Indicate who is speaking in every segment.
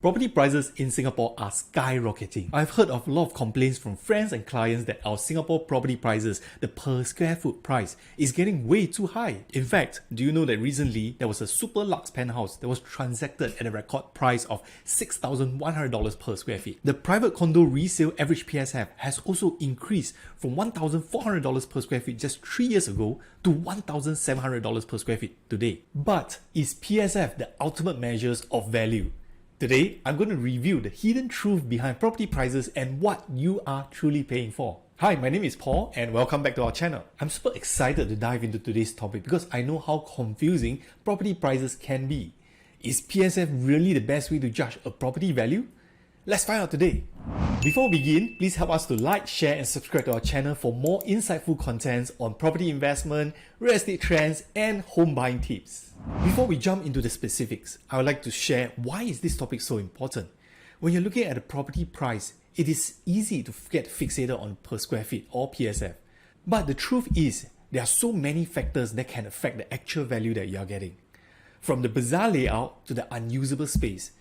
Speaker 1: Property prices in Singapore are skyrocketing. I've heard of a lot of complaints from friends and clients that our Singapore property prices, the per square foot price, is getting way too high. In fact, do you know that recently there was a super luxe penthouse that was transacted at a record price of $6,100 per square feet? The private condo resale average PSF has also increased from $1,400 per square feet just 3 years ago to $1,700 per square feet today. But is PSF the ultimate measures of value? Today, I'm going to review the hidden truth behind property prices and what you are truly paying for. Hi, my name is Paul and welcome back to our channel. I'm super excited to dive into today's topic because I know how confusing property prices can be. Is PSF really the best way to judge a property value? Let's find out today. Before we begin, please help us to like, share and subscribe to our channel for more insightful contents on property investment, real estate trends and home buying tips. Before we jump into the specifics, I would like to share why is this topic so important. When you're looking at a property price, it is easy to get fixated on per square feet or PSF. But the truth is, there are so many factors that can affect the actual value that you are getting. From the bizarre layout to the unusable space,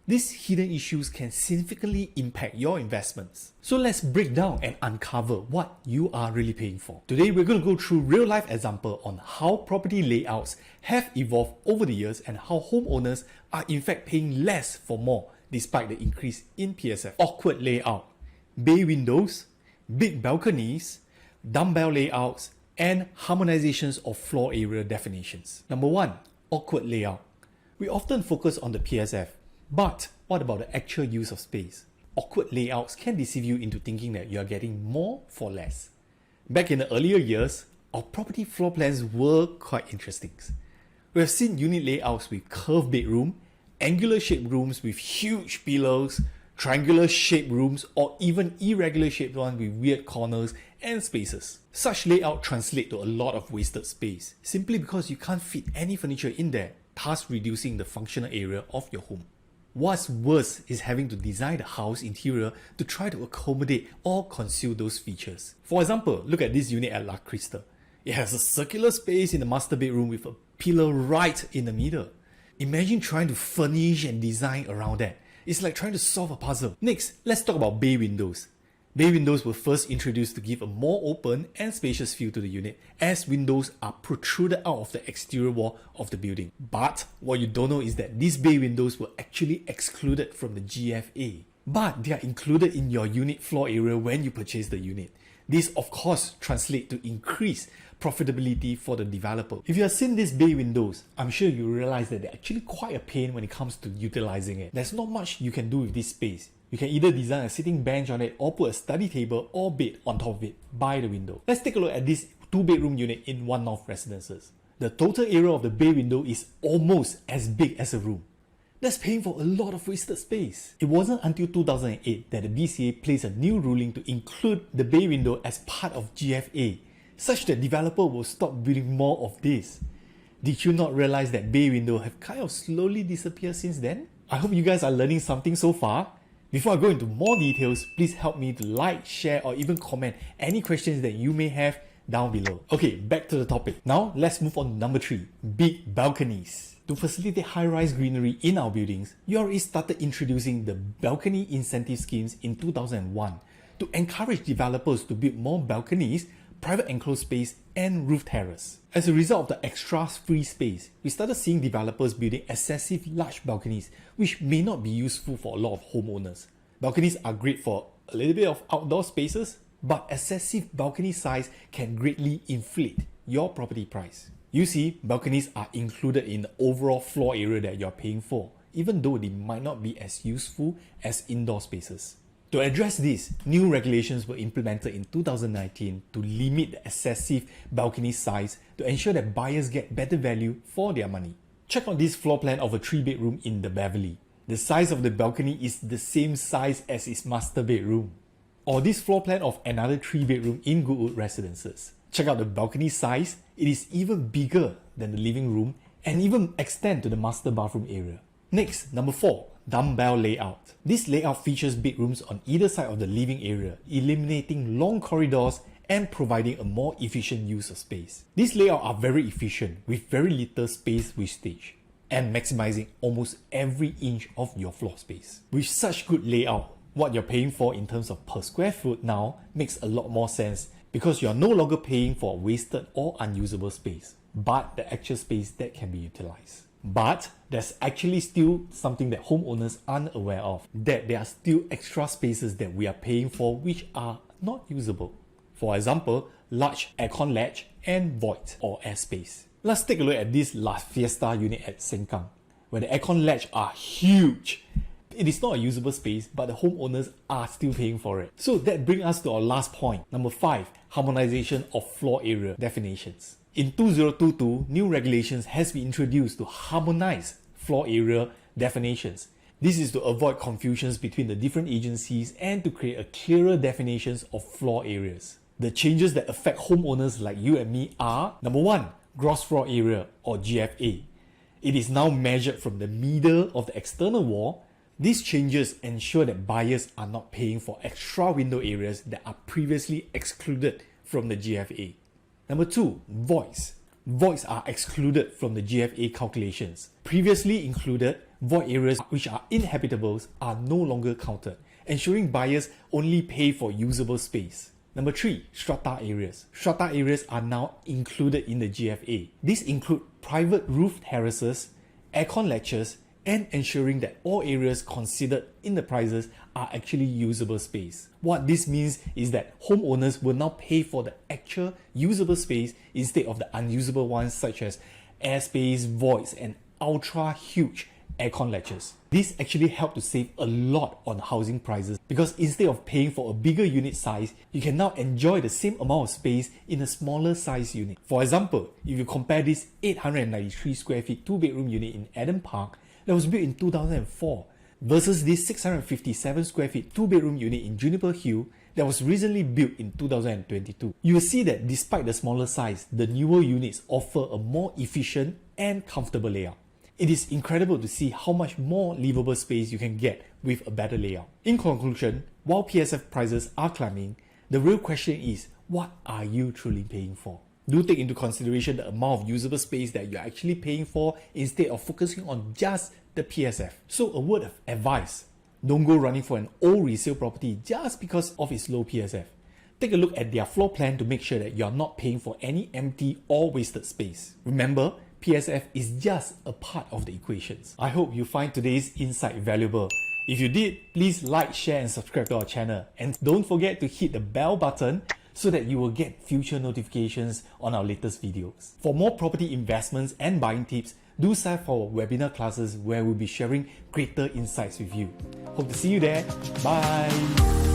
Speaker 1: these hidden issues can significantly impact your investments. So let's break down and uncover what you are really paying for. Today we're going to go through real-life example on how property layouts have evolved over the years and how homeowners are in fact paying less for more despite the increase in PSF. Awkward layout, bay windows, big balconies, dumbbell layouts, and harmonizations of floor area definitions. Number 1. Awkward layout. We often focus on the PSF. But what about the actual use of space? Awkward layouts can deceive you into thinking that you are getting more for less. Back in the earlier years, our property floor plans were quite interesting. We have seen unit layouts with curved bedroom, angular shaped rooms with huge pillows, triangular shaped rooms or even irregular shaped ones with weird corners and spaces. Such layout translate to a lot of wasted space simply because you can't fit any furniture in there, thus reducing the functional area of your home. What's worse is having to design the house interior to try to accommodate or conceal those features. For example, look at this unit at La Crystal. It has a circular space in the master bedroom with a pillar right in the middle. Imagine trying to furnish and design around that. It's like trying to solve a puzzle. Next, let's talk about bay windows. Bay windows were first introduced to give a more open and spacious feel to the unit, as windows are protruded out of the exterior wall of the building. But what you don't know is that these bay windows were actually excluded from the GFA. But they are included in your unit floor area when you purchase the unit. This of course translates to increased profitability for the developer. If you have seen these bay windows, I'm sure you realize that they're actually quite a pain when it comes to utilizing it. There's not much you can do with this space. You can either design a sitting bench on it or put a study table or bed on top of it by the window. Let's take a look at this 2-bedroom unit in One North Residences. The total area of the bay window is almost as big as a room. That's paying for a lot of wasted space. It wasn't until 2008 that the DCA placed a new ruling to include the bay window as part of GFA, such that developer will stop building more of this. Did you not realize that bay window have kind of slowly disappeared since then? I hope you guys are learning something so far. Before I go into more details, please help me to like, share or even comment any questions that you may have down below. Okay, back to the topic. Now let's move on to number 3, big balconies. To facilitate high-rise greenery in our buildings, you already started introducing the balcony incentive schemes in 2001 to encourage developers to build more balconies, private enclosed space and roof terrace. As a result of the extra free space, we started seeing developers building excessive large balconies which may not be useful for a lot of homeowners. Balconies are great for a little bit of outdoor spaces, but excessive balcony size can greatly inflate your property price. You see, balconies are included in the overall floor area that you're paying for, even though they might not be as useful as indoor spaces. To address this, new regulations were implemented in 2019 to limit the excessive balcony size to ensure that buyers get better value for their money. Check out this floor plan of a 3-bedroom in the Beverly. The size of the balcony is the same size as its master bedroom. Or this floor plan of another 3-bedroom in Goodwood Residences. Check out the balcony size, it is even bigger than the living room and even extend to the master bathroom area. Next, number 4. Dumbbell layout. This layout features bedrooms on either side of the living area, eliminating long corridors and providing a more efficient use of space. These layouts are very efficient with very little space wastage. and maximizing almost every inch of your floor space. With such good layout, what you're paying for in terms of per square foot now makes a lot more sense because you're no longer paying for wasted or unusable space, but the actual space that can be utilized. But there's actually still something that homeowners aren't aware of, that there are still extra spaces that we are paying for which are not usable. For example, large aircon latch and void or airspace. Let's take a look at this La Fiesta unit at Sengkang, where the aircon latch are huge. It is not a usable space, but the homeowners are still paying for it. So that brings us to our last point. Number 5, harmonization of floor area definitions. In 2022, new regulations has been introduced to harmonize floor area definitions. This is to avoid confusions between the different agencies and to create a clearer definitions of floor areas. The changes that affect homeowners like you and me are: number 1, gross floor area or GFA. It is now measured from the middle of the external wall. These changes ensure that buyers are not paying for extra window areas that are previously excluded from the GFA. Number 2, voids. Voids are excluded from the GFA calculations. Previously included void areas which are inhabitable are no longer counted, ensuring buyers only pay for usable space. Number 3, strata areas. Strata areas are now included in the GFA. These include private roof terraces, aircon latches, and ensuring that all areas considered in the prices are actually usable space. What this means is that homeowners will now pay for the actual usable space instead of the unusable ones such as airspace, voids, and ultra huge aircon latches. This actually helps to save a lot on housing prices because instead of paying for a bigger unit size, you can now enjoy the same amount of space in a smaller size unit. For example, if you compare this 893 square feet 2-bedroom unit in Adam Park that was built in 2004 versus this 657 square feet 2-bedroom unit in Juniper Hill that was recently built in 2022. You will see that despite the smaller size, the newer units offer a more efficient and comfortable layout. It is incredible to see how much more livable space you can get with a better layout. In conclusion, while PSF prices are climbing, the real question is, what are you truly paying for? Do take into consideration the amount of usable space that you're actually paying for instead of focusing on just the PSF. So a word of advice: don't go running for an old resale property just because of its low PSF. Take a look at their floor plan to make sure that you're not paying for any empty or wasted space. Remember, PSF is just a part of the equations. I hope you find today's insight valuable. If you did, please like, share and subscribe to our channel. And don't forget to hit the bell button so that you will get future notifications on our latest videos. For more property investments and buying tips, do sign up for our webinar classes where we'll be sharing greater insights with you. Hope to see you there. Bye!